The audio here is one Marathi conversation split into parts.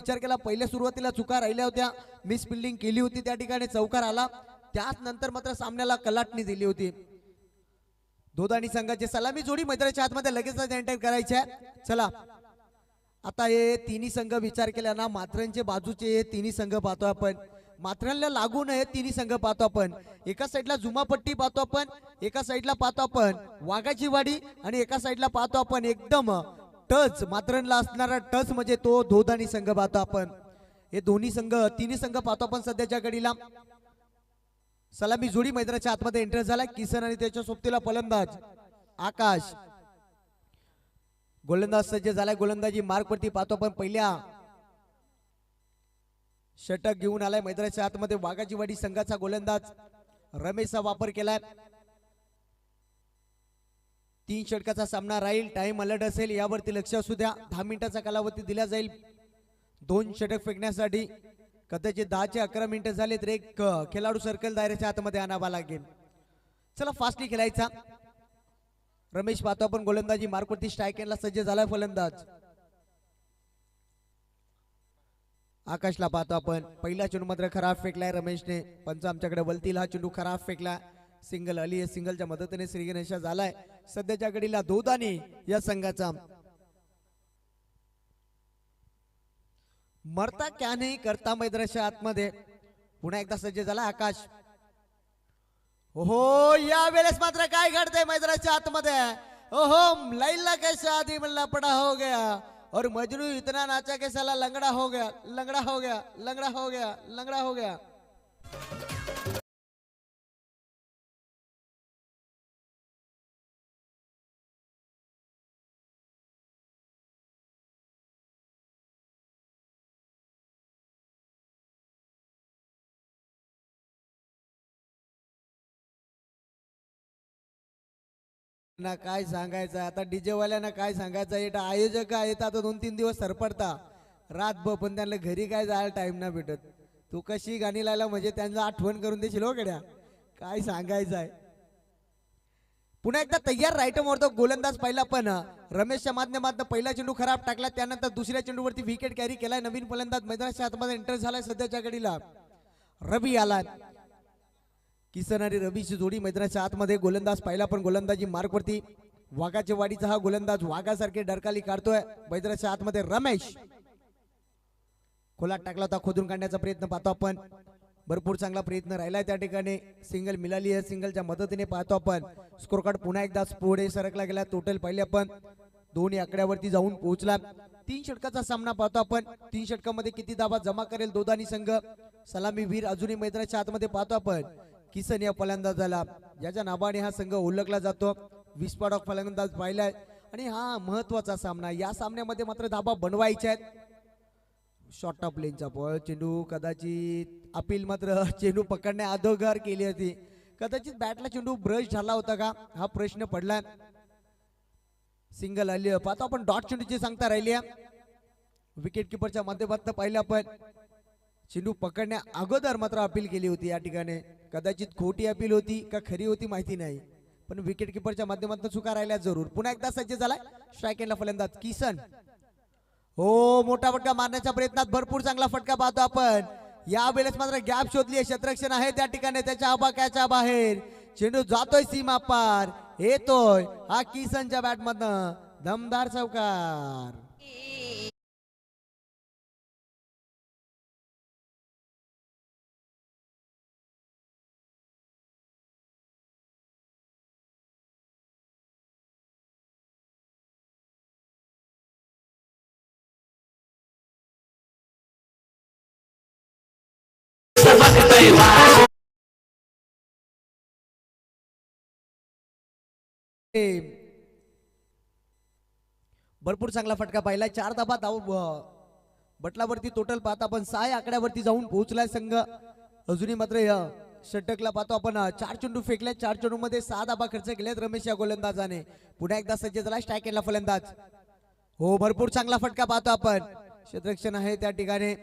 विचार केला, पहिल्या सुरुवातीला चुका राहिल्या होत्या, मिस फिल्डिंग केली होती त्या ठिकाणी, चौकार आला. त्याच नंतर मात्र सामन्याला कलाटणी दिली होती. दोदानी संघाची सलामी जोडी मैदानाच्या आतमध्ये लगेचच एंटर करायची आहे. चला आता हे तिन्ही संघ विचार केला ना, मात्रांचे बाजूचे हे तिन्ही संघ पाहतो आपण, मात्रांना लागून हे तिन्ही संघ पाहतो आपण. एका साईडला जुमापट्टी पाहतो आपण, एका साईडला पाहतो आपण वाघाची वाडी, आणि एका साईडला पाहतो आपण एकदम टच मात्रांना असणारा टच म्हणजे तो दोदानी संघ पाहतो आपण. हे दोन्ही संघ तिन्ही संघ पाहतो आपण सध्याच्या घडीला. सलामी जोडी मैदानाच्या आतमध्ये एंटर झाला. किसन आणि त्याच्या सोबतीला फलंदाज आकाश. गोलंदाज सज्ज झालाय, गोलंदाजी मार्कवरती पाहतो आपण. पहिल्या षटक घेऊन आलाय मैदानाच्या आतमध्ये वाघाची वाडी संघाचा गोलंदाज रमेशचा वापर केलाय. 3 षटकाचा सामना राहील, टाइम अलर्ट असेल यावरती लक्ष असू द्या. 10 मिनिटाचा कालावधी दिला जाईल 2 षटक फेकण्यासाठी. कदाचित 10 ते 11 मिनिटं झाले तर एक खेळाडू सर्कल दायऱ्याच्या आतमध्ये आणावा लागेल. चला फास्टली खेळायचा. रमेश पाहतो आपण गोलंदाजी मार्कवरती, स्ट्राईक एंडला सज्ज झालाय फलंदाज. आकाशला पाहतो आपण, पहिला चेंडू मात्र खराब फेकलाय रमेशने. पंच आमच्याकडे वलतील, हा चेंडू खराब फेकला. सिंगल आली, सिंगलच्या मदतीने श्रीगणेशा झालाय सध्याच्या घडीला दोदानी या संघाचा. मरता क्या नाही करता मैदानाच्या आतमध्ये पुन्हा एकदा सज्ज झाला आकाश. हो या वेळेस मात्र काय घडतंय मैदानाच्या आतमध्ये. ओहो लाईला कैसा आधी म्हणला पडा हो गया और मजनू इतना नाचा के साला लंगड़ा हो गया, लंगड़ा हो गया, लंगड़ा हो गया, लंगड़ा हो गया. ना काय सांगायचं आता, डीजे वाल्यांना काय सांगायचं. एटा आयोजक आहेत आता 2-3 दिवस सरपडता रात पण त्यांना घरी काय जायला टाइम ना भेटत. तू कशी गाणी लायला म्हणजे त्यांना आठवण करून देशील हो गड्या, काय सांगायचं आहे. पुन्हा एकदा तयार राईट मोडतो गोलंदाज पहिला, पण रमेशच्या माध्यमातून पहिला चेंडू खराब टाकला. त्यानंतर दुसऱ्या चेंडूवरती विकेट कॅरी केलाय. नवीन फलंदाज मैदानाच्या आतमध्ये एंटर झालाय सध्याच्या घडीला रवी आला. किसन आणि रवीची जोडी मैदानाच्या आतमध्ये. गोलंदाज पहिला पण गोलंदाजी मार्कवरती. वाघाच्या वाडीचा हा गोलंदाज वाघासारखे डरकाली काढतोय मैदानाच्या आतमध्ये. रमेश खोलात टाकला होता, खोदून काढण्याचा प्रयत्न पाहतो आपण. भरपूर चांगला प्रयत्न राहिलाय त्या ठिकाणी. सिंगल मिळाली आहे, सिंगलच्या मदतीने पाहतो आपण. स्कोर कार्ड पुन्हा एकदा पुढे सरकला गेला. टोटल पहिले आपण 2 आकड्यावरती जाऊन पोहोचला. 3 षटकाचा सामना पाहतो आपण. 3 षटकामध्ये किती धावा जमा करेल दोदानी संघ. सलामी वीर अजूनही मैदानाच्या आतमध्ये पाहतो आपण. किसन या फलंदाजाला ज्याच्या नावाने हा संघ ओळखला जातो, विस्फोटक फलंदाज पाहिलाय. आणि हा महत्वाचा सामना, या सामन्यामध्ये मात्र धाबा बनवायच्या आहेत. शॉर्ट ऑफ लेनचा बॉल, चेंडू कदाचित अपील मात्र चेंडू पकडण्या अगोदर केली होती. कदाचित बॅटला चेंडू ब्रश झाला होता का हा प्रश्न पडला. सिंगल आली पाहतो आपण. डॉट चेंडूची सांगता राहिली आहे. विकेट किपरच्या माध्यमातून पाहिलं आपण. चेंडू पकडण्या अगोदर मात्र अपील केली होती या ठिकाणी. कदाचित खोटी अपील होती का खरी होती माहिती नाही, पण विकेट किपरच्या माध्यमातून चुका राहिल्या जरूर. पुन्हा एकदा सज्ज झालाय स्ट्राईक एंडला फलंदाज किसन. हो मोठा फटका मारण्याच्या प्रयत्नात भरपूर चांगला फटका पाहतो आपण. या वेळेस मात्र गॅप शोधली, क्षेत्ररक्षण आहे त्या ठिकाणी, त्याच्या आबाक्याच्या बाहेर. चेंडू जातोय सीमा पार, येतोय हा किसनच्या बॅट मधनं दमदार चौकार. भरपूर चांगला फटका पाहिला. 4 धाबा बटलावरती टोटल पाहता आपण 6 आकड्यावरती जाऊन पोहोचलाय संघ. अजूनही मात्र षटकला पाहतो आपण 4 चेंडू फेकले. 4 चेंडू मध्ये 6 धाबा खर्च केलेत रमेश या गोलंदाजाने. पुन्हा एकदा सज्ज झाला स्ट्राईक केला फलंदाज. हो भरपूर चांगला फटका पाहतो आपण. क्षेत्ररक्षण आहे त्या ठिकाणी.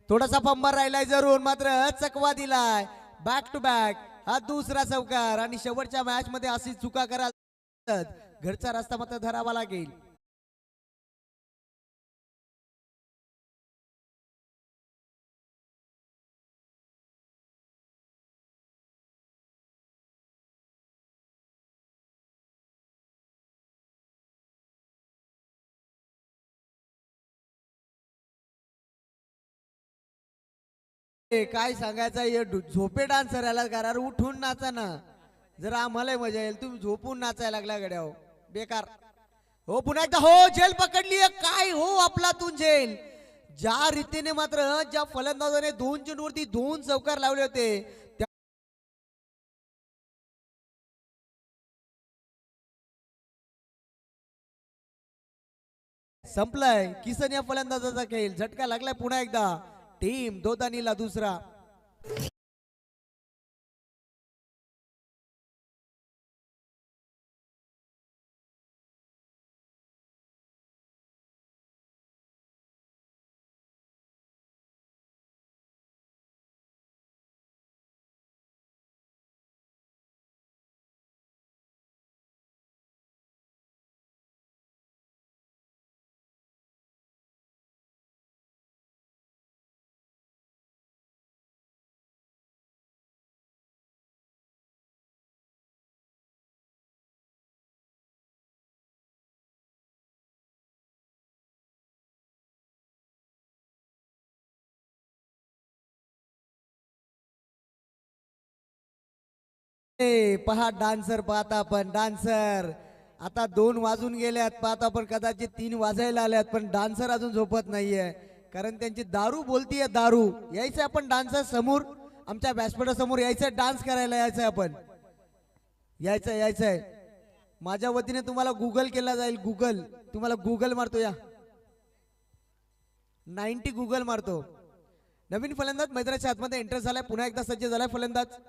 थोडासा फंबर राहिलाय जरूर, मात्र चकवा दिलाय. बॅक टू बॅक हा दुसरा चौकार. आणि शेवटच्या मॅच मध्ये अशी चुका कराल घरचा रस्ता मात्र धरावा लागेल. काय सांगायचं हे झोपे डान्सर याला करा उठून नाचा ना जरा आम्हाला मजा येईल तुम्ही झोपून नाचायला लागला गड्याव बेकार हो पुन्हा एकदा हो जेल पकडली काय हो आपलातून जेल ज्या रीतीने मात्र ज्या फलंदाजाने 2 चेंडूवरती 2 चौकार लावले होते संपलाय किसन या फलंदाजाचा खेळ झटका लागलाय पुन्हा एकदा टीम दोदानीला दुसरा पहा डान्सर पाहता आपण डान्सर आता 2 वाजून गेल्यात पाहता आपण कदाचित 3 वाजायला आल्यात पण डान्सर अजून झोपत नाहीये कारण त्यांची दारू बोलतीये दारू यायचं आपण डान्सर समोर आमच्या व्यासपीठा समोर यायचं डान्स करायला यायचंय आपण यायचंय माझ्या वतीने तुम्हाला गुगल केला जाईल गुगल तुम्हाला गुगल मारतो या 90 गुगल मारतो नवीन फलंदाज मैदानाच्या आतमध्ये एंटर झालाय पुन्हा एकदा सज्ज झालाय फलंदाज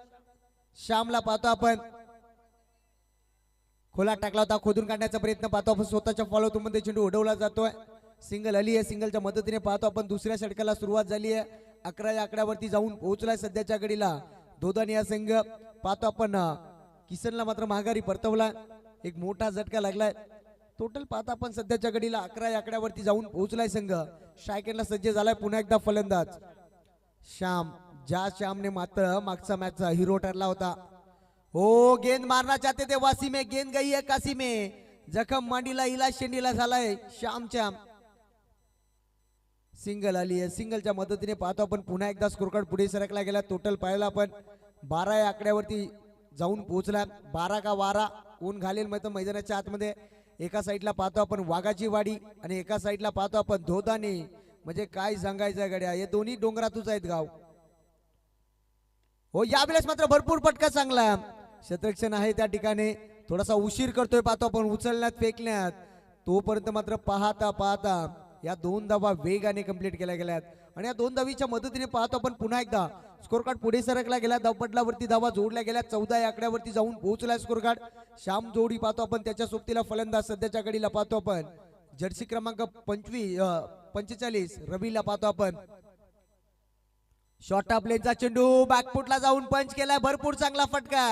श्यामला पाहतो आपण खोला टाकला होता खोदून काढण्याचा प्रयत्न पाहतो आपण स्वतःच्या फॉलोतून मध्ये चेंडू उडवला जातोय सिंगल आली आहे सिंगलच्या मदतीने पाहतो आपण दुसऱ्या षटकाला सुरुवात झाली आहे 11 या आकड्यावरती जाऊन पोहोचलाय सध्याच्या घडीला दोदानी या संघ पाहतो आपण किसनला मात्र माघारी परतवला एक मोठा झटका लागलाय टोटल पाहता आपण सध्याच्या घडीला 11 या आकड्यावरती जाऊन पोहोचलाय संघ स्ट्रायकरला सज्ज झालाय पुन्हा एकदा फलंदाज श्याम ज्या श्यामने मात्र मागचा मॅचचा हिरो ठरला होता हो गेंद मारना चाहते थे वासी में गेंद गई है काशी में जखम मांडीला इलाज शेंडीला झालाय श्यामच्या सिंगल आली आहे सिंगलच्या मदतीने पाहतो आपण पुन्हा एकदा स्कोर कार्ड पुढे सरकला गेला टोटल पाहिला आपण 12 या आकड्यावरती जाऊन पोहोचला 12 का 12 कोण घालेल मैदानाच्या आतमध्ये एका साईडला पाहतो आपण वाघाची वाडी आणि एका साईडला पाहतो आपण धोदाने म्हणजे काय सांगायचं गड्या हे दोन्ही डोंगरातूच आहेत गाव हो यावेळेस मात्र भरपूर फटका चांगला क्षेत्ररक्षण आहे त्या ठिकाणी थोडासा उशीर करतोय पाहतो आपण उचलण्यात फेकण्यात तोपर्यंत मात्र पाहता पाहता या 2 धावा वेगाने कंप्लीट केल्या गेल्यात आणि या 2 धावीच्या मदतीने पाहतो आपण पुन्हा एकदा स्कोर कार्ड पुढे सरकला गेला धावपटलावरती धावा जोडल्या गेल्या 14 या आकड्यावरती जाऊन पोहोचलाय स्कोर कार्ड श्याम जोडी पाहतो आपण त्याच्या सोबतीला फलंदाज सध्याच्या घडीला पाहतो आपण जर्सी क्रमांक 45 रवीला पाहतो आपण शॉर्ट ऑफ लेनचा चेंडू बॅकफुटला जाऊन पंच केलाय भरपूर चांगला फटका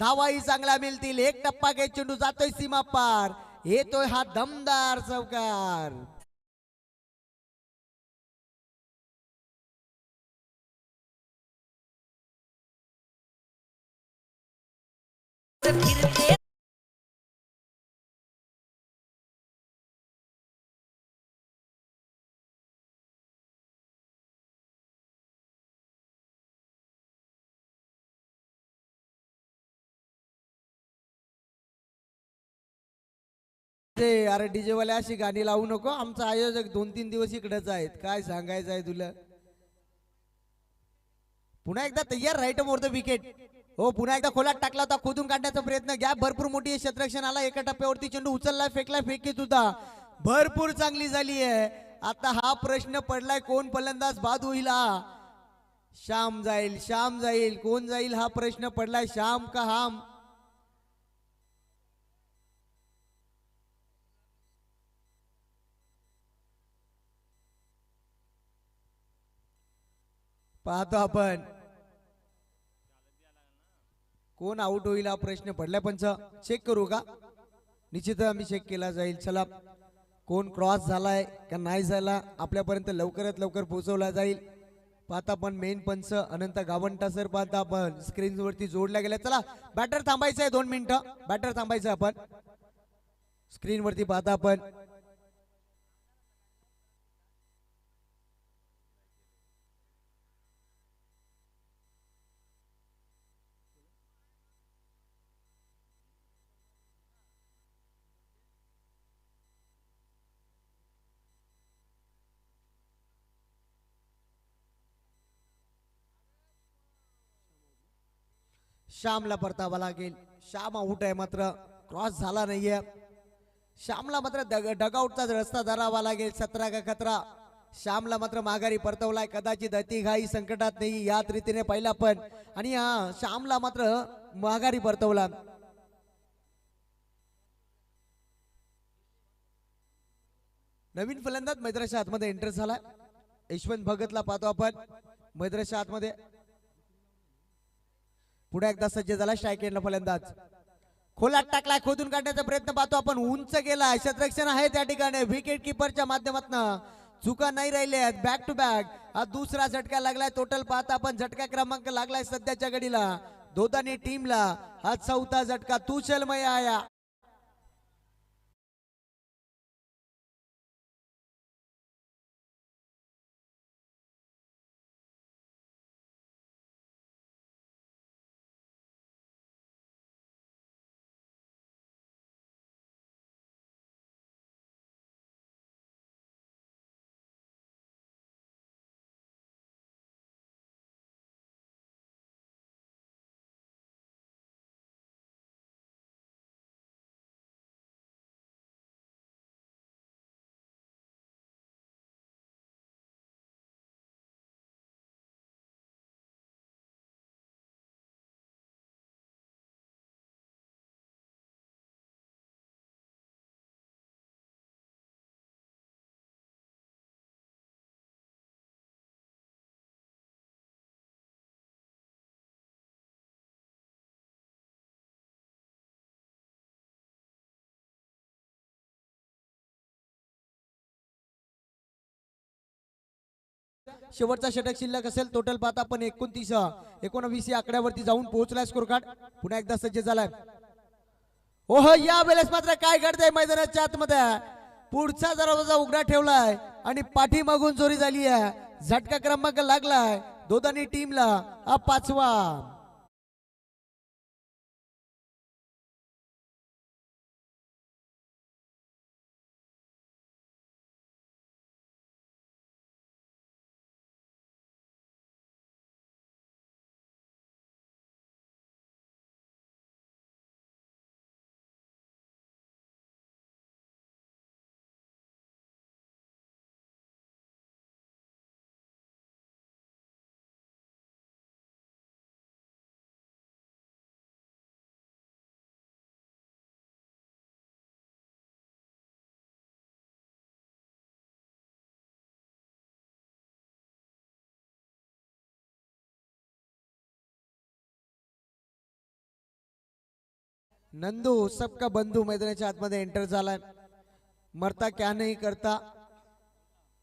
धावाही चांगला मिळतील एक टप्पा घेत चेंडू जातोय सीमा पार येतोय हा दमदार चौकार अरे डीजे वाले अशी गाणी लावू नको आमचा आयोजक 2-3 दिवस इकडेच आहेत काय सांगायचं आहे तुला पुन्हा एकदा तयार राईट मोर द विकेट हो पुन्हा एकदा खोलात टाकला होता खोदून काढण्याचा प्रयत्न गॅप भरपूर मोठी क्षेत्ररक्षण आला एका टप्प्यावरती चेंडू उचललाय फेकलाय फेकी सुद्धा भरपूर चांगली झाली आहे आता हा प्रश्न पडलाय कोण फलंदाज बाद होईल श्याम जाईल कोण जाईल हा प्रश्न पडलाय श्याम का हाम पाहतो आपण कोण आउट होईल हा प्रश्न पडलाय पंच चेक करू का निश्चित आम्ही चेक केला जाईल चला कोण क्रॉस झालाय का नाही झाला आपल्यापर्यंत लवकरात लवकर पोहोचवला जाईल पाहता आपण मेन पंच अनंत गावंटा सर पाहता आपण स्क्रीन वरती जोडल्या गेल्या चला बॅटर थांबायचं आहे 2 मिनिटं बॅटर थांबायचं आपण स्क्रीन वरती पाहता आपण श्यामला परतावा लागेल. श्याम आउट आहे मात्र क्रॉस झाला नाहीये. श्यामला मात्र डगआउटचा रस्ता धरावा लागेल. 17 का 11. श्यामला मात्र माघारी परतवलाय. कदाचित अतिघाई संकटात नाही याच रीतीने पहिला पण आणि हा श्यामला मात्र माघारी परतवला. नवीन फलंदाज मैदानाच्या आतमध्ये एंटर झाला. यशवंत भगतला पाहतो आपण मैदानाच्या आतमध्ये. पुढे एकदा सज्ज झाला. स्ट्राईक एंडला फलंदाज खोलात टाकलाय. खोदून काढण्याचा प्रयत्न पाहतो आपण. उंच गेला. क्षेत्ररक्षण आहे त्या ठिकाणी. विकेट किपरच्या माध्यमातून चुका नाही राहिल्या. बॅक टू बॅक हा दुसरा झटका लागलाय. टोटल पाहता आपण झटका क्रमांक लागलाय सध्याच्या घडीला दोदानी टीमला. हा चौथा झटका तुशलमय आया. शेवटचा षटक शिल्लक असेल. टोटल पाहता आपण 29 या आकड्यावरती जाऊन पोहोचलाय स्कोर कार्ड. पुन्हा एकदा सज्ज झालाय. ओह या वेळेस मात्र काय घडतंय मैदानाच्या आतमध्ये. पुढचा दरवाजा उघडा ठेवलाय आणि पाठीमागून चोरी झाली आहे. झटका क्रमांक लागलाय दोदानी टीमला. हा 5वा. नंदू सबका बंधू मैदानाच्या आतमध्ये एंटर झालाय. मरता क्या नाही करता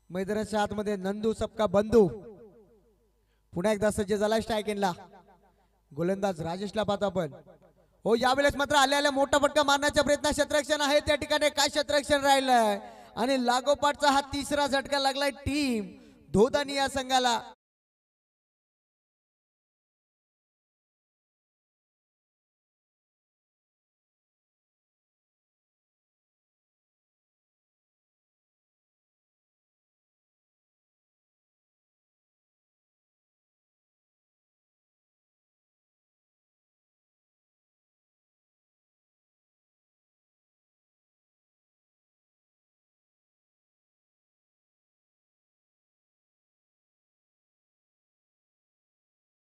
मैदानाच्या आतमध्ये नंदू सबका बंधू. पुन्हा एकदा सज्ज झालाय स्ट्राईक एंडला. गोलंदाज राजेशला पाहतो आपण. हो यावेळेस मात्र आल्या मोठा फटका मारण्याचा प्रयत्न. क्षेत्ररक्षण आहे त्या ठिकाणी. काय क्षेत्ररक्षण राहिलंय आणि लागोपाठचा हा तिसरा झटका लागलाय टीम दोदानी या संघाला.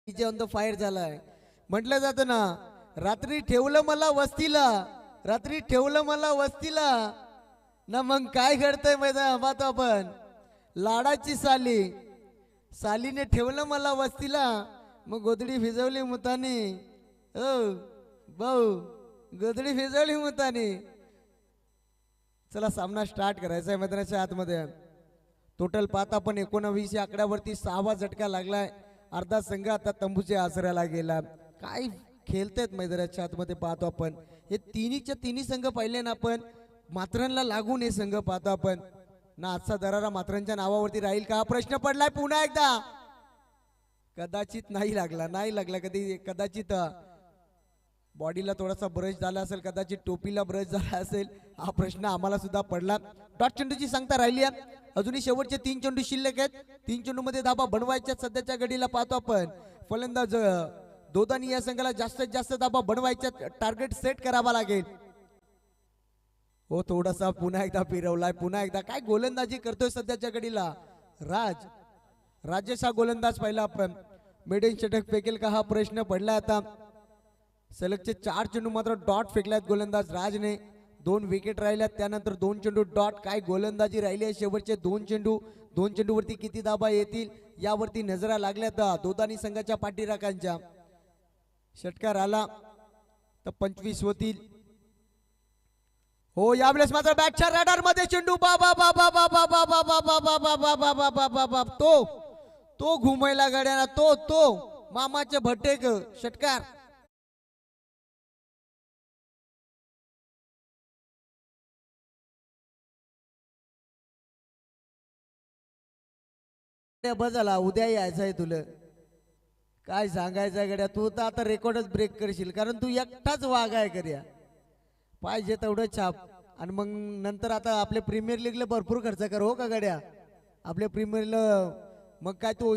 ऑन द फायर झालाय. म्हटलं जातं ना रात्री ठेवलं मला वस्तीला. रात्री ठेवलं मला वस्तीला ना. मग काय घडतंय मैदान पाहतो आपण. लाडाची साली. सालीने ठेवलं मला वस्तीला. मग गोदडी भिजवली मुतानी. ओ भाऊ गोदडी भिजवली मुतानी. चला सामना स्टार्ट करायचा आहे मैदानाच्या आतमध्ये. टोटल पाहता आपण 19 या आकड्यावरती 6वा झटका लागलाय. अर्धा संघ आता तंबूच्या आसऱ्याला गेला. काय खेळतायत मैदानाच्या आतमध्ये पाहतो आपण. हे तिन्ही संघ पाहिले ना आपण. मात्रांना लागून हे संघ पाहतो आपण ना. आजचा दरारा मात्रांच्या नावावरती राहील का प्रश्न पडलाय पुन्हा एकदा. कदाचित नाही लागला कधी. कदाचित बॉडीला थोडासा ब्रश झाला असेल. कदाचित टोपीला ब्रश झाला असेल. हा प्रश्न आम्हाला सुद्धा पडला. डॉट चेंडूची सांगता राहिली आहे. अजूनही शेवटचे 3 चेंडू शिल्लक आहेत. 3 चेंडू मध्ये धाबा बनवायच्या सध्याच्या घडीला पाहतो आपण. फलंदाज दोदानी या संघाला जास्तीत जास्त धाबा बनवायचा टार्गेट सेट करावा लागेल. हो थोडासा पुन्हा एकदा फिरवलाय, पुन्हा एकदा काय गोलंदाजी करतोय सध्याच्या घडीला राजेश हा गोलंदाज पाहिला आपण. मेडन षटक फेकेल का हा प्रश्न पडला. आता सलगचे 4 चेंडू मात्र डॉट फेकल्यात गोलंदाज राजने. 2 विकेट राहिल्यात, त्यानंतर 2 चेंडू डॉट. काय गोलंदाजी राहिली आहे. शेवटचे 2 चेंडूवरती किती धाबा येतील यावरती नजरा लागल्यात दोदानी संघाच्या पाठीराखांच्या. षटकार आला तर 25 होतील. हो यावेळेस मात्र बॅटच्या रडार मध्ये चेंडू बाबा बाबा बाबा बाबा बाबा बाबा बाबा बाबा बाबा तो घुमायला गाड्याला तो मामाचे भट्टेक षटकार. बजाला उद्या यायचंय तुला. काय सांगायचं गड्या, तू तर आता रेकॉर्डच ब्रेक करशील, कारण तू एकटाच वाघ आहे करूया. पाहिजे तेवढं छाप. आणि मग नंतर आता आपल्या प्रीमियर लीगला भरपूर खर्च कर हो का गड्या. आपल्या प्रीमियरला मग काय तू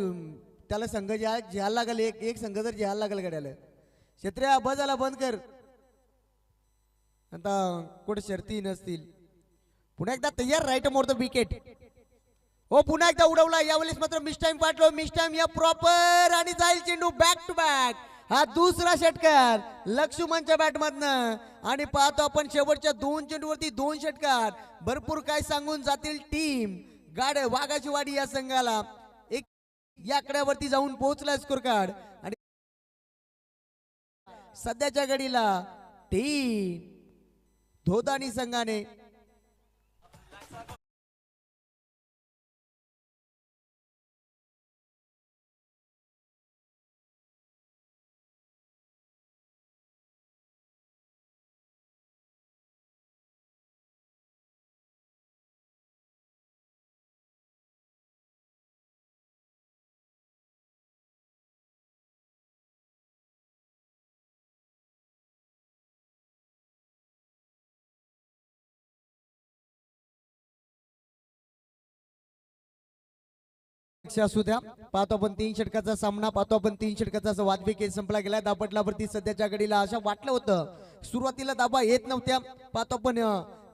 त्याला संघ घ्यायला लागेल. एक संघ जर घ्यायला लागेल गड्याला. क्षेत्र्या बजाला बंद कर. आता कुठे शर्ती नसतील. पुन्हा एकदा तयार राईट मोडतो विकेट. हो पुन्हा एकदा उडवला. यावेळेस मात्र मिस टाइम पाठलो. मिस टाइम या प्रॉपर आणि जाईल चेंडू बॅक टू बॅक. हा दुसरा षटकार लक्ष्मणच्या बॅट मधनं. आणि पाहतो आपण शेवटच्या 2 चेंडूवरती 2 षटकार. भरपूर काय सांगून जातील टीम गाडे वाघाची वाडी या संघाला. एक या आकड्यावरती जाऊन पोहोचला स्कोर कार्ड. आणि सध्याच्या घडीला टीम दोदानी संघाने असू द्या. पाहतो आपण 3 षटकाचा सामना. पाहतो आपण 3 षटकाचा वादविकेट संपला गेला. दापटलावरती सध्याच्या घडीला असं वाटलं होतं सुरुवातीला धाबा येत नव्हत्या. पाहतो आपण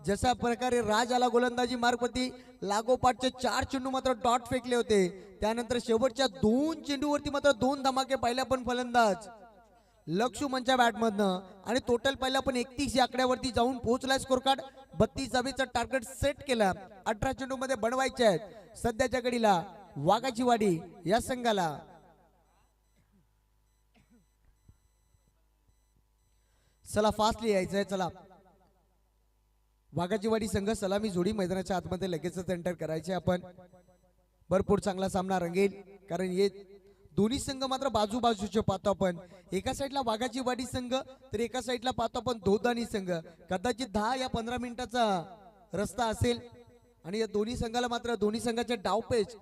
जशा प्रकारे राज आला गोलंदाजी मार्गवरती लागोपाठचे 4 चेंडू मात्र डॉट फेकले होते. त्यानंतर शेवटच्या 2 चेंडूवरती मात्र 2 धमाके पाहिल्या पण फलंदाज लक्ष्मणच्या बॅटमधनं. आणि टोटल पाहिला पण 31 या आकड्यावरती जाऊन पोहोचला स्कोर कार्ड. 32 धाबेचा टार्गेट सेट केला. 18 चेंडू मध्ये बनवायचे आहेत सध्याच्या घडीला वाघाची वाडी या संघाला. चला फास्टली यायचंय. चला वाघाची वाडी संघ सलामी जोडी मैदानाच्या आतमध्ये लगेचच एंटर करायचे आपण. भरपूर चांगला सामना रंगेल, कारण हे दोन्ही संघ मात्र बाजूबाजूचे पाहतो आपण. एका साईडला वाघाची वाडी संघ तर एका साईडला पाहतो आपण दोदानी संघ. कदाचित 10 या 15 मिनिटाचा रस्ता असेल. आणि या दोन्ही संघाला मात्र दोन्ही संघाचे डावपेच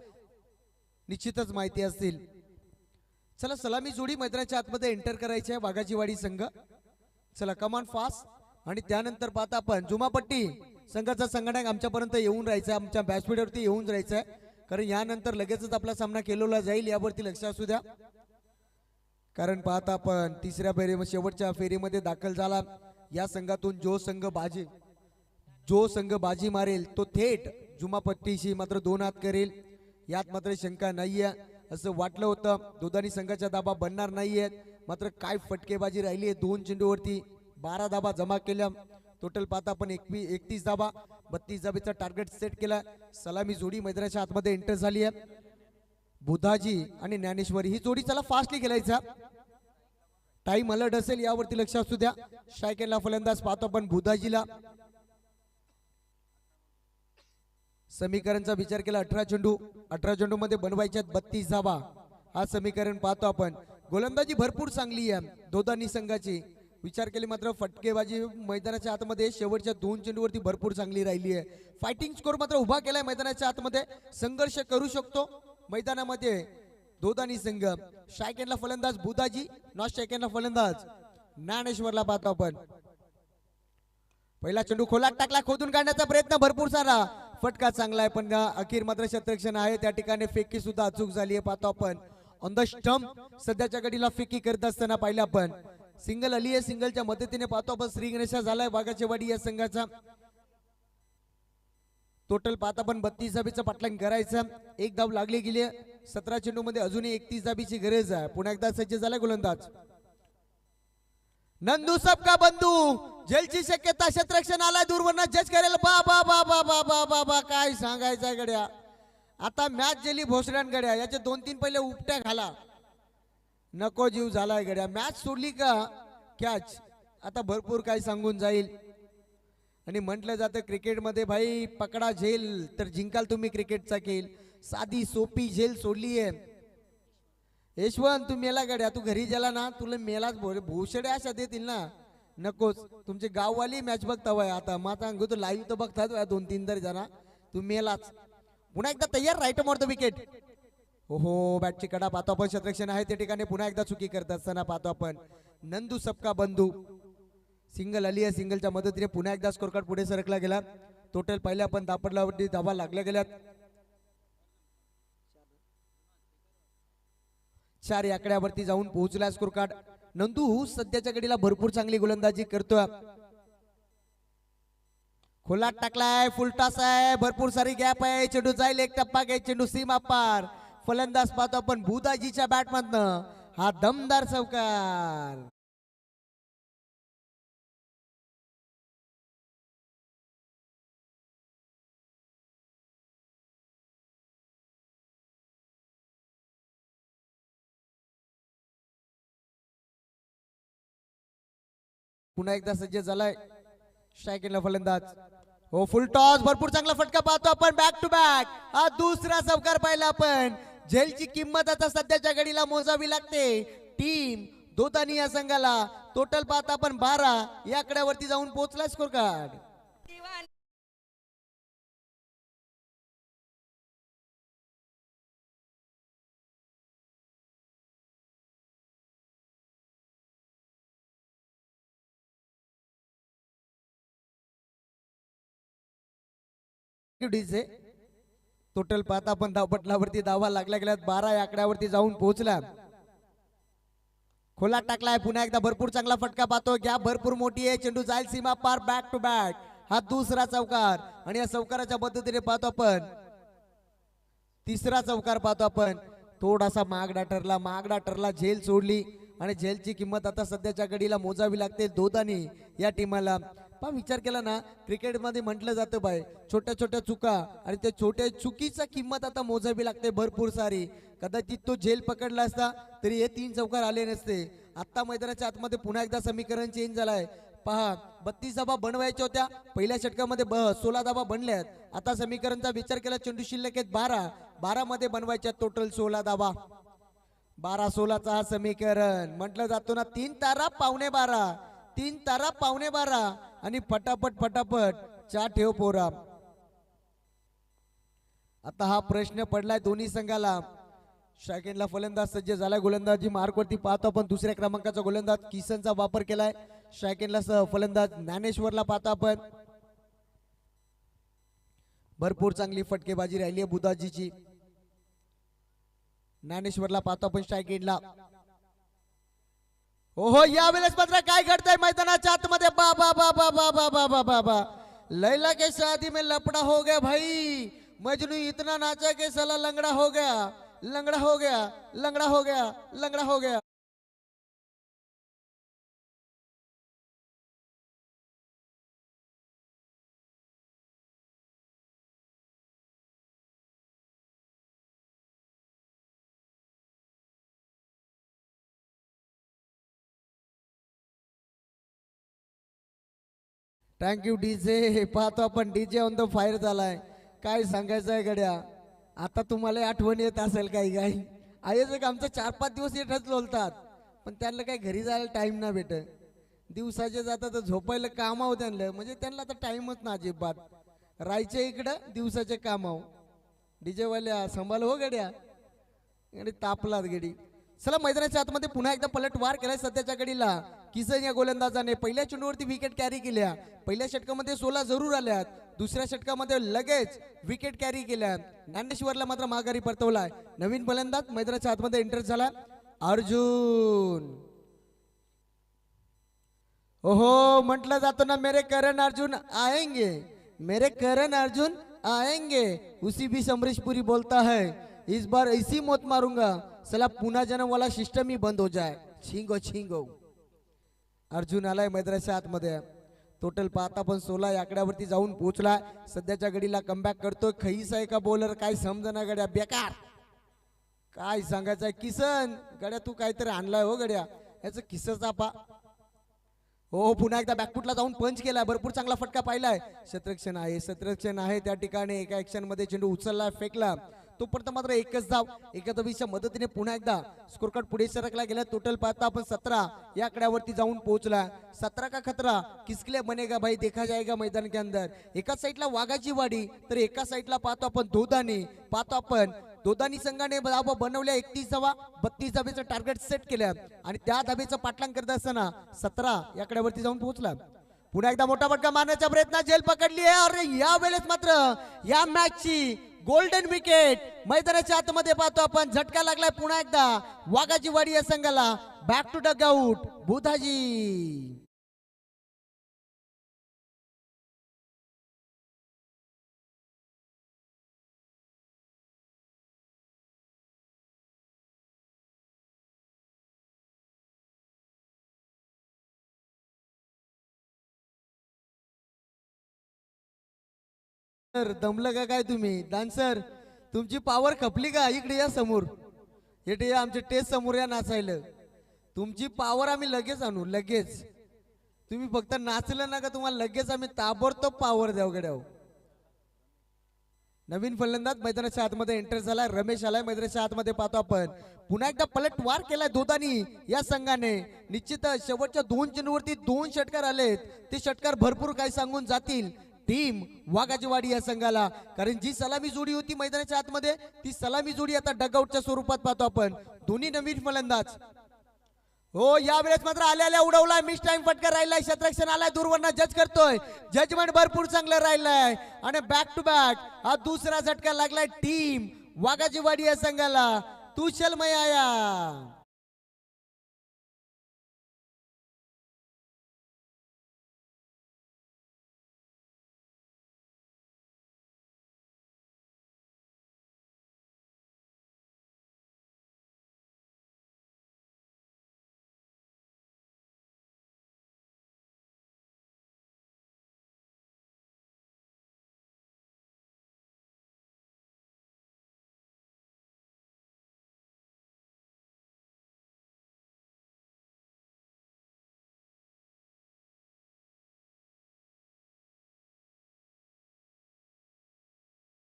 निश्चितच माहिती असतील. चला सलामी जोडी मैदानाच्या आतमध्ये एंटर करायची आहे वाघाची वाडी संघ. चला कमान फास्ट. आणि त्यानंतर पाहता आपण जुमापट्टी संघाचा संघटक आमच्यापर्यंत येऊन राहायचा, आमच्या बॅचपीडवरती येऊन राहायचं आहे, कारण यानंतर लगेचच आपला सामना केलेला जाईल यावरती लक्ष असू द्या. कारण पाहता आपण तिसऱ्या शेवटच्या फेरीमध्ये दाखल झाला. या संघातून जो संघ बाजी मारेल तो थेट जुमापट्टीशी मात्र 2 हात करेल. यात मात्र शंका नाहीये. असं वाटलं होतं दोदानी संघाच्या धाबा बनणार नाहीयेत, मात्र काय फटकेबाजी राहिली आहे. 2 चेंडूवरती 12 धाबा जमा केल्या. टोटल पाहता आपण 31 धाबा 32 धाबेचा टार्गेट सेट केला. सलामी जोडी मैदानाच्या आतमध्ये एंटर झाली आहे. बुधाजी आणि ज्ञानेश्वरी ही जोडी चला फास्टली खेळायचा. टाइम अलर्ट असेल यावरती लक्ष असू द्या. स्ट्रायकरला फलंदाज पाहतो आपण बुधाजीला. समीकरणचा विचार केला 18 चेंडू मध्ये बनवायच्या 32 धाबा. हा समीकरण पाहतो आपण. गोलंदाजी भरपूर चांगली आहे दोदानी संघाची. विचार केले मात्र फटकेबाजी मैदानाच्या आतमध्ये शेवटच्या 2 चेंडूवरती भरपूर चांगली राहिली आहे. फायटिंग स्कोर मात्र उभा केलाय मैदानाच्या आतमध्ये. संघर्ष करू शकतो मैदानामध्ये दोदानी संघ. स्ट्रायकरला फलंदाज बुधाजी, नॉन स्ट्रायकरला फलंदाज ज्ञानेश्वरला पाहतो आपण. पहिला चेंडू खोलात टाकला, खोदून काढण्याचा प्रयत्न भरपूर सारा. फटका चांगला आहे पण अखेर मात्र क्षेत्ररक्षण आहे त्या ठिकाणी. फेकी सुद्धा अचूक झाली आहे पाहतो आपण. ऑन द स्टंप सध्याच्या घडीला फेकी करत असताना पाहिलं आपण. सिंगल आली आहे, सिंगलच्या मदतीने पाहतो आपण श्री गणेशा झालाय वाघाची वाडी या संघाचा. टोटल पाहता पण 32 धाबीचं पाटलांग करायचं. एक धाव लागली गेली 17 चेंडू मध्ये, अजूनही 31 धाबीची गरज आहे. पुन्हा एकदा सज्ज झाला गोलंदाज नंदू सबका बंधू. जेलची शक्यता, क्षेत्ररक्षण आलाय दूरवरनं जज करेल. बा बा बा बा बा बा बा बा काय सांगायचंय गड्या. आता मॅच गेली भोसड्यान गड्या. याचे 2-3 पहिले उपट्या घाला, नको जीव झालाय गड्या. मॅच सोडली का कॅच. आता भरपूर काय सांगून जाईल. आणि म्हटलं जातं क्रिकेटमध्ये भाई पकडा झेल तर जिंकाल तुम्ही क्रिकेटचा खेळ. साधी सोपी झेल सोडली आहे. यशवंत तू मेला गड्या, तू घरी गेला ना तुला मेलाच. भोसडे अशा देतील ना, नकोच. तुमचे गाववाली मॅच बघतावय आता. मा सांगू तू लाईव्ह तर बघतात 2-3 तरी जण. तू मेलाच. पुन्हा एकदा तयार, राईट मारतो विकेट. हो बॅटची कडा पाहतो आपण. क्षेत्ररक्षण आहे त्या ठिकाणी. पुन्हा एकदा चुकी करत असताना पाहतो आपण. नंदू सबका बंधू. सिंगल आली आहे, सिंगलच्या मदतीने पुन्हा एकदा स्कोर कार्ड पुढे सरकला गेला. टोटल पहिल्या पण दापडलावरती धावा लागल्या गेल्यात. 4 आकड्यावरती जाऊन पोहोचला स्कोर कार्ड. नंदू सध्याच्या घडीला भरपूर चांगली गोलंदाजी करतोय. खोलात टाकलाय, फुल टॉस आहे, भरपूर सारी गॅप आहे. चेंडू जाईल, एक टप्पा घ्याय, चेंडू सीमा पार. फलंदाज पाहतो आपण बुधाजीच्या बॅटमधनं हा दमदार चौकार. पुन्हा एकदा सज्ज झालाय स्ट्रायकिंगला फलंदाज. हो फुल टॉस, भरपूर चांगला फटका पाहतो आपण. बॅक टू बॅक हा दुसरा चौकार पाहिला आपण. झेलची किंमत आता सध्याच्या घडीला मोजावी लागते. टीम दोतानी या संघाला टोटल पाहता आपण 12 या आकड्यावरती जाऊन पोहोचला स्कोर कार्ड. टोटल पाहता आपण धावपटलावरती धावा लागल्या गेल्यात. 12 या आकड्यावरती जाऊन पोहोचला. खोलात टाकलाय, पुन्हा एकदा भरपूर चांगला फटका पाहतो. गॅप भरपूर मोठी आहे, चेंडू जाईल सीमा पार. बॅक टू बॅक हा दुसरा चौकार. आणि या चौकाराच्या पद्धतीने पाहतो आपण तिसरा चौकार पाहतो आपण. थोडासा मागडा ठरला, झेल सोडली. आणि झेलची किंमत आता सध्याच्या घडीला मोजावी लागते दोदानी या टीमाला. पण विचार केला ना, क्रिकेटमध्ये म्हटलं जातं बाय छोट्या छोट्या चुका आणि त्या छोट्या चुकीचा किंमत आता मोजावी लागते भरपूर सारी. कदाचित तो झेल पकडला असता तरी हे 3 चौकार आले नसते. आता मैदानाच्या आतमध्ये पुन्हा एकदा समीकरण चेंज झालाय. पहा 32 धाबा बनवायच्या होत्या, पहिल्या षटकामध्ये 16 धाबा बनल्यात. आता समीकरणचा विचार केला, चेंडू शिल्लक आहेत 12 मध्ये बनवायच्या टोटल 16 धाबा. 12-16 हा समीकरण म्हटलं जातो ना. 3 तारा पावणे 12, 3 तारा पावणे 12 आणि फटाफट फटाफट 4 ठेव पोरा. आता हा प्रश्न पडलाय दोन्ही संघाला. शाकेनला फलंदाज सज्ज झालाय. गोलंदाजी मार्कवरती पाहतो आपण. दुसऱ्या क्रमांकाचा गोलंदाज किसनचा वापर केलाय. शाकेनला फलंदाज ज्ञानेश्वरला पाहतो आपण. भरपूर चांगली फटकेबाजी राहिली आहे बुधाजीची. ज्ञानेश्वरला पाहतो आपण स्ट्रायकिंगला. ओहो यावेळेस मात्र काय घडतंय मैदानाच्या आतमध्ये. बा बा बा बा बा बा बा बा बा बा लैला के शादी में लपड़ा हो गया भाई. मजनू इतना नाचा के साला लंगड़ा हो गया, लंगड़ा हो गया, लंगड़ा हो गया, लंगड़ा हो गया. Thank you DJ. पाहतो आपण डीजे ऑन द फायर झालाय. काय सांगायचं आहे गड्या. आता तुम्हाला आठवण येत असेल काही काही आयोजक आमचं 4-5 दिवस येतच बोलतात, पण त्यांना काही घरी जायला टाइम ना भेट. दिवसाचे जातात तर झोपायला कामाव त्यांना, म्हणजे त्यांना आता टाइमच ना अजिबात. राहायचे इकडं दिवसाचे कामाव. डीजे वाल्या संभाल हो गड्या. आणि तापलात गडी. चला मैदानाच्या आतमध्ये पुन्हा एकदा पलटवार केलाय सध्याच्या घडीला. किसन या गोलंदाजाने पहिल्या चेंडूवरती विकेट कॅरी केल्या. पहिल्या षटकामध्ये 16 जरूर आल्यात, दुसऱ्या षटकामध्ये लगेच विकेट कॅरी केल्या. ज्ञानेश्वरला मात्र माघारी परतवलाय. नवीन फलंदाज मैदानाच्या आतमध्ये एंटर झाला अर्जुन. ओहो म्हटलं जातो ना मेरे करण अर्जुन आएंगे, मेरे करण अर्जुन आएंगे. उसी भी समरेशपुरी बोलता है इस बार ऐसी मौत मारूंगा सला पुन्हा जन्म वाला सिस्टम ही बंद हो जाए. छिंगो छिंगो. अर्जुन आलाय मैदानाच्या आतमध्ये. टोटल पाहता पण 16 या आकड्यावरती जाऊन पोहोचला. सध्याच्या घडीला कमबॅक करतोय. खैस आहे का बॉलर काय समजना गड्या. बेकार काय सांगायचंय. किसन गड्या तू काहीतरी आणलाय हो गड्या. याच किसचा पा हो पुन्हा एकदा बॅकफुटला जाऊन पंच केलाय. भरपूर चांगला फटका पाहिलाय. शतरक्षण आहे त्या ठिकाणी. एका ऍक्शन मध्ये चेंडू उचलला फेकला. तोपर्यंत मात्र एकच धाव. एका धावीच्या मदतीने पुन्हा एकदा स्कोर कार्ड पुढे सरकला गेला. टोटल पाहता आपण 17 या आकड्यावरती जाऊन पोहोचला. 17 का खतरा किसके लिए बनेगा भाई देखा जाएगा मैदान के अंदर. एका साईडला वाघाची वाडी तर एका साईडला पाहतो आपण दोदानी संघाने धावा बनवल्या 31 धावा. 32 धावेचं टार्गेट सेट केलं आणि त्या धावेचं पाठलाग करत असताना 17 या आकड्यावरती जाऊन पोहोचला. पुन्हा एकदा मोठा फटका मारण्याचा प्रयत्न. झेल पकडली आहे और या वेळेस मात्र या मॅचची गोल्डन विकेट मैदानाच्या आतमध्ये पाहतो आपण. झटका लागलाय पुन्हा एकदा वाघाची वाडी या संघाला. Back to dugout Budhaji. दमलं का काय तुम्ही डान्सर. तुमची पावर खपली का. इकडे या समोर. इकडे या आमच्या टेस्ट समोर या नाचायला. तुमची पावर आम्ही लगेच आणू लगेच. तुम्ही फक्त नाचलं ना का तुम्हाला लगेच आम्ही ताबडतोब पावर द्याव गड्याव. नवीन फलंदाज मैदानाच्या आतमध्ये एंटर झालाय. रमेश आलाय मैदानाच्या आतमध्ये. पाहतो आपण पुन्हा एकदा पलटवार केलाय दोदानी या संघाने. निश्चितच शेवटच्या 2 चेंडूवरती 2 षटकार आलेत. ते षटकार भरपूर काय सांगून जातील टीम वाघाची वाडी या संघाला. कारण जी सलामी जोडी होती मैदानाच्या आतमध्ये ती सलामी जोडी आता डगआउटच्या स्वरूपात पाहतो आपण. दोन्ही नवीन फलंदाज. हो यावेळेस मात्र आल्या उडवलाय. मिस टाइम फटका राहिलाय. शतरक्षण आलाय दूरवरनं जज करतोय. जजमेंट भरपूर चांगलं राहिलंय आणि बॅक टू बॅक हा दुसरा झटका लागलाय टीम वाघाची वाडी या संघाला. तुशलमय आया.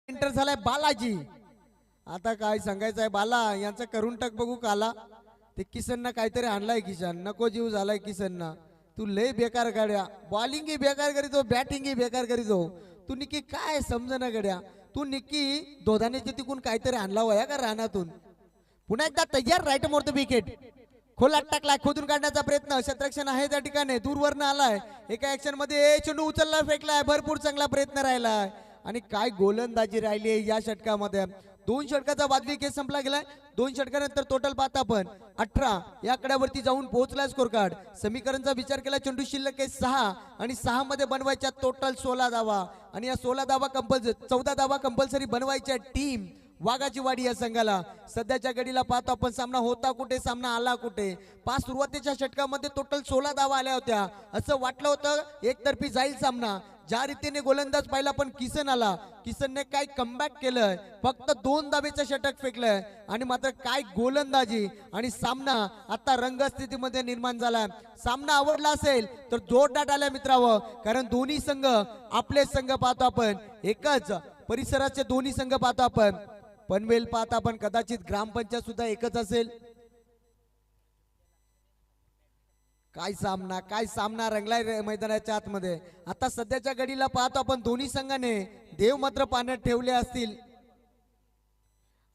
एंटर झालाय बालाजी. आता काय सांगायचंय बाला यांचं करून टाक बघू काला. ते किसनना काहीतरी आणलाय किशन. नको जीव झालाय किसनना. तू लय बेकार गाड्या. बॉलिंग ही बेकार करीतो बॅटिंग ही बेकार करीतो. तू निकी काय समजना गड्या. तू निकी दोधानेच्या तिकून काहीतरी आणला वया का रानातून. पुन्हा एकदा तयार. राईट मोरतो विकेट खोलात टाकलाय. खोदून काढण्याचा प्रयत्न. शतरक्षण आहे त्या ठिकाणी. दूरवरनं आलाय. एका ऍक्शन मध्ये चेंडू उचलला फेकलाय. भरपूर चांगला प्रयत्न राहिलाय आणि काय गोलंदाजी राहिली या षटकामध्ये. 2 षटकाचा वादवी खेळ संपला गेलाय. 2 षटकानंतर टोटल पाहता आपण 18 या आकड्यावरती जाऊन पोहोचलाय स्कोर कार्ड. समीकरणचा विचार केला. चेंडू शिल्लक आहे 6 आणि 6 मध्ये बनवायच्या टोटल 16 धावा आणि या 16 धावा कंपल्सरी 14 धावा कंपल्सरी बनवायच्या टीम वाघाची वाडी या संघाला. सध्याच्या घडीला पाहतो आपण सामना होता कुठे सामना आला कुठे. 5 सुरुवातीच्या षटकामध्ये टोटल 16 धावा आल्या होत्या. असं वाटलं होतं एकतर्फी जाईल सामना. ज्या रीतीने गोलंदाज पाहिला पण किसन आला. किसनने काय कमबॅक केलंय. फक्त 2 धावेचं षटक फेकलंय आणि मात्र काय गोलंदाजी आणि सामना आता रंगस्थितीमध्ये निर्माण झालाय. सामना आवडला असेल तर जोरदार आल्या मित्रांनो. कारण दोन्ही संघ आपले संघ पाहतो आपण. एकच परिसराचे दोन्ही संघ पाहतो आपण. पनवेल पाहता आपण कदाचित ग्रामपंचायत सुद्धा एकच असेल. काय सामना रंगलाय मैदानाच्या आतमध्ये. आता सध्याच्या घडीला पाहतो आपण दोन्ही संघाने देव मात्र पाण्यात ठेवले असतील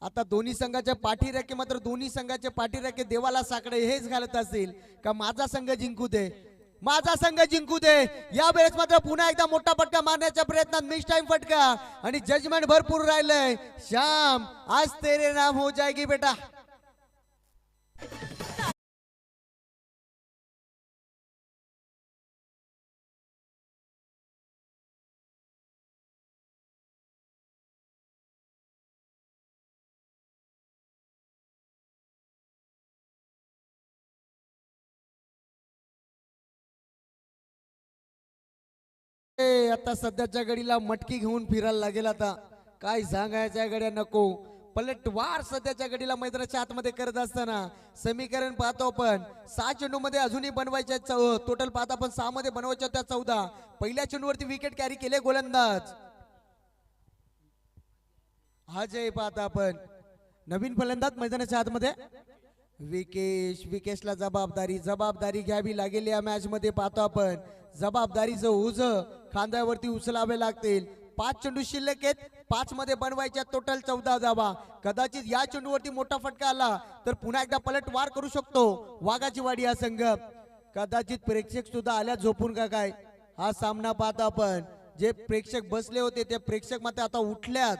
आता दोन्ही संघाच्या पाठीराखे मात्र दोन्ही संघाचे पाठीराखे देवाला साकडे हेच घालत असेल का माझा संघ जिंकू दे, माझा संघ जिंकू दे. या वेळेस मात्र पुन्हा एकदा मोठा फटका मारण्याच्या प्रयत्नात मिस टाइम फटका आणि जजमेंट भरपूर राहिलंय. श्याम आज तेरे नाम हो जाएगी बेटा. आता सध्याच्या घडीला मटकी घेऊन फिरायला लागेल. आता काय सांगायच्या गड्या नको. पलटवार सध्याच्या घडीला मैदानाच्या आतमध्ये करत असताना समीकरण पाहतो आपण 6 चेंडू मध्ये अजूनही बनवायच्या टोटल पाहता आपण 6 मध्ये बनवायच्या त्या 14. पहिल्या चेंडूवरती विकेट कॅरी केले गोलंदाज अजय. पाहता आपण नवीन फलंदाज मैदानाच्या आतमध्ये विकेशला जबाबदारी घ्यावी लागेल या मॅच मध्ये. पाहतो आपण जबाबदारीचं ओझ खांद्यावरती उचलावे लागतील. 5 चेंडू शिल्लक आहेत, 5 मध्ये बनवायच्या टोटल 14 धावा. कदाचित या चेंडूवरती मोठा फटका आला तर पुन्हा एकदा पलटवार करू शकतो वाघाची वाडी हा संघ. कदाचित प्रेक्षक सुद्धा आल्या झोपून का काय. हा सामना पाहतो आपण जे प्रेक्षक बसले होते ते प्रेक्षक मात्र आता उठल्यात.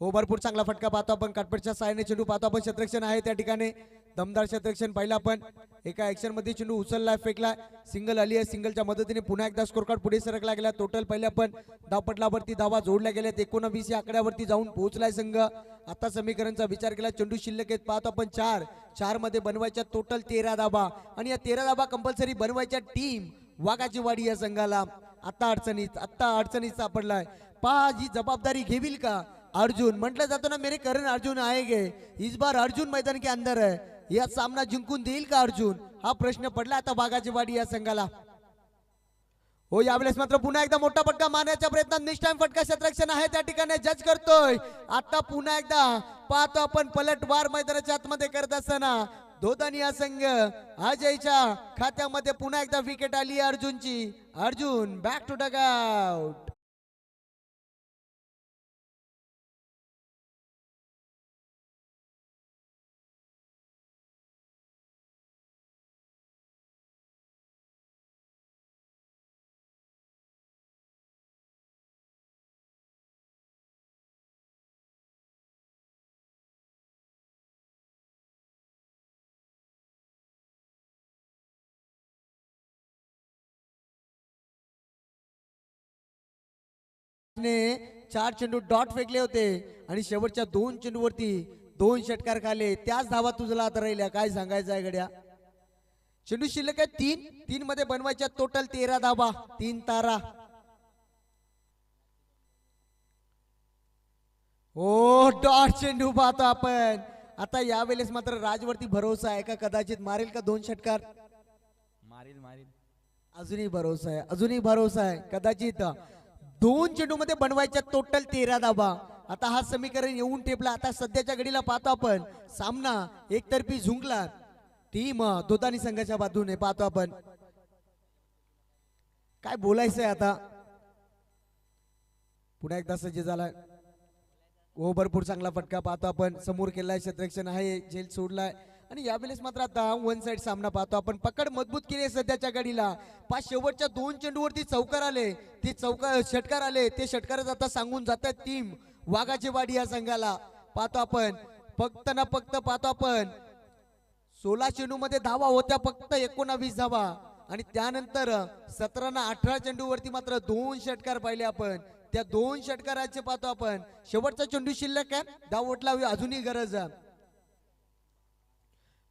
हो भरपूर चांगला फटका पाहतो आपण. काटपटच्या सायने चेंडू पाहतो आपण. क्षेत्ररक्षण आहे त्या ठिकाणी दमदार क्षेत्ररक्षण पाहिलं आपण. एका ऍक्शन मध्ये चेंडू उचललाय फेकला सिंगल आली आहे. सिंगलच्या मदतीने पुन्हा एकदा स्कोर कार्ड पुढे सरकला गेला. टोटल पहिले आपण धावपटलावरती धावा जोडल्या गेल्यात. 19 या आकड्यावरती जाऊन पोहोचलाय संघ. आता समीकरणचा विचार केला चेंडू शिल्लक आहेत पाहतो आपण 4 मध्ये बनवायच्या टोटल 13 धावा आणि या 13 धावा कंपल्सरी बनवायच्या टीम वाघाची वाडी या संघाला. आता अडचणीत सापडलाय. पहा ही जबाबदारी घेईल का अर्जुन. म्हटलं जातो ना मेरे करण अर्जुन आएगे, इस बार अर्जुन मैदान के अंदर है. या सामना जिंकून देईल का अर्जुन हा प्रश्न पडला आता बागाची वाडी या संघाला. हो यावेळेस मात्र पुन्हा एकदा मोठा फटका मारण्याच्या प्रयत्नात निष्ठाम फटका क्षेत्ररक्षण आहे त्या ठिकाणी जज करतोय. आता पुन्हा एकदा पाहतो आपण पलटवार मैदानाच्या आतमध्ये करत असताना दोदानी हा संघ अजयच्या खात्यामध्ये पुन्हा एकदा विकेट आली अर्जुनची. Arjun back to dugout. ने 4 चेंडू डॉट फेकले होते आणि शेवटच्या 2 चेंडूवरती 2 षटकार खाले. त्याच धावा तुझला आता राहिल्या. काय सांगायचं आहे गड्या. चेंडू शिल्लक आहे 3 मध्ये बनवायच्या टोटल 13 धावा 3 तारा. ओ डॉट चेंडू पाहतो आपण. आता यावेळेस मात्र राजवरती भरोसा आहे का कदाचित मारेल का 2 षटकार. मारील अजूनही भरोसा आहे कदाचित 2 चेंडू मध्ये बनवायच्या टोटल 13 धावा. आता हा समीकरण येऊन टेपला. आता सध्याच्या घडीला पाहतो आपण सामना एकतर्फी झुंकला टीम दोदानी संघाच्या बाजूने. पाहतो आपण काय बोलायचंय आता. पुन्हा एकदा सज्ज झालाय. हो भरपूर चांगला फटका पाहतो आपण. समोर केलाय क्षेत्ररक्षण आहे झेल सोडलाय आणि यावेळेस मात्र आता 1 साइड सामना पाहतो आपण. पकड मजबूत केली सध्याच्या घडीला. 5 शेवटच्या 2 चेंडूवरती चौकार आले ते षटकार आले ते षटकारच आता सांगून जातात टीम वाघाची वाडी या संघाला. पाहतो आपण फक्त ना फक्त पाहतो आपण 16 चेंडू मध्ये धावा होत्या फक्त 19 धावा आणि त्यानंतर 17 ना 18 चेंडूवरती मात्र 2 षटकार पाहिले आपण. त्या 2 षटकाराचे पाहतो आपण. शेवटचा चेंडू शिल्लक आहे. धाव उठला अजूनही गरज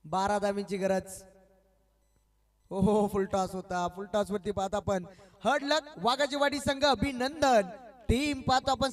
12 धावींची गरज. हो फुल टॉस होता. फुल टॉस वरती पाहता आपण हर्ड लक वाघाची वाडी संघ अभिनंदन टीम पाहतो आपण.